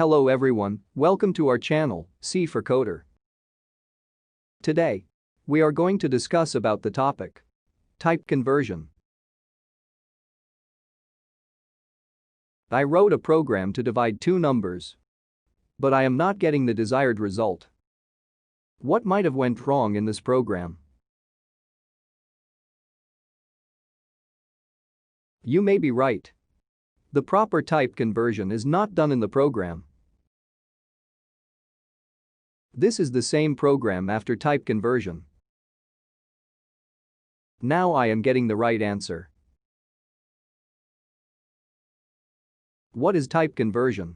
Hello everyone, welcome to our channel, C for Coder. Today, we are going to discuss about the topic type conversion. I wrote a program to divide two numbers, but I am not getting the desired result. What might have went wrong in this program? You may be right. The proper type conversion is not done in the program. This is the same program after type conversion. Now I am getting the right answer. What is type conversion?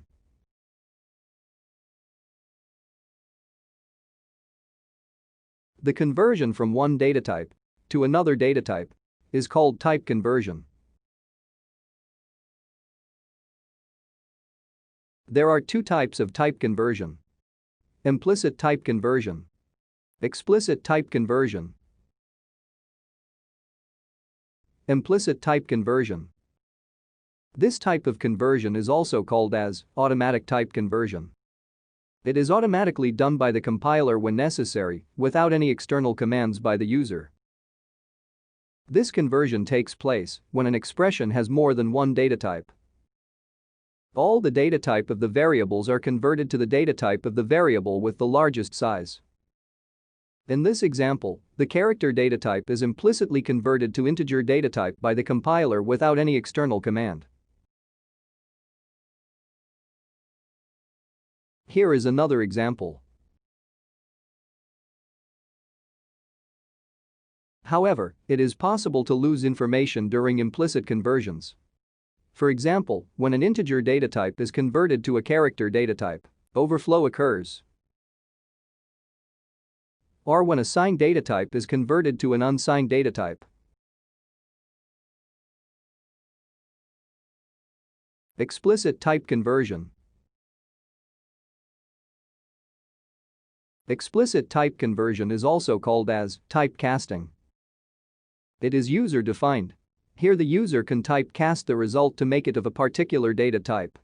The conversion from one data type to another data type is called type conversion. There are two types of type conversion: implicit type conversion, explicit type conversion. Implicit type conversion. This type of conversion is also called as automatic type conversion. It is automatically done by the compiler when necessary, without any external commands by the user. This conversion takes place when an expression has more than one data type. All the data type of the variables are converted to the data type of the variable with the largest size. In this example, the character data type is implicitly converted to integer data type by the compiler without any external command. Here is another example. However, it is possible to lose information during implicit conversions. For example, when an integer data type is converted to a character data type, overflow occurs. Or when a signed data type is converted to an unsigned data type. Explicit type conversion. Explicit type conversion is also called as typecasting. It is user-defined. Here the user can typecast the result to make it of a particular data type.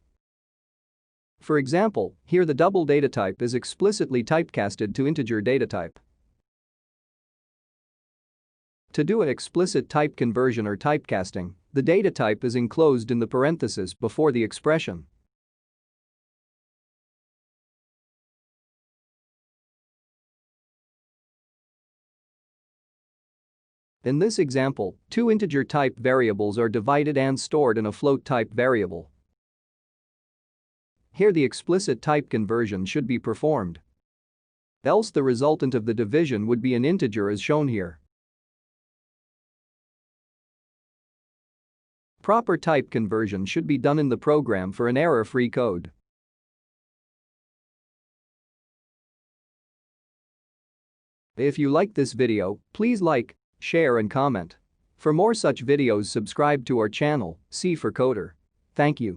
For example, here the double data type is explicitly typecasted to integer data type. To do an explicit type conversion or typecasting, the data type is enclosed in the parenthesis before the expression. In this example, two integer type variables are divided and stored in a float type variable. Here the explicit type conversion should be performed. Else the resultant of the division would be an integer as shown here. Proper type conversion should be done in the program for an error-free code. If you like this video, please like, share and comment. For more such videos, subscribe to our channel, C for Coder. Thank you.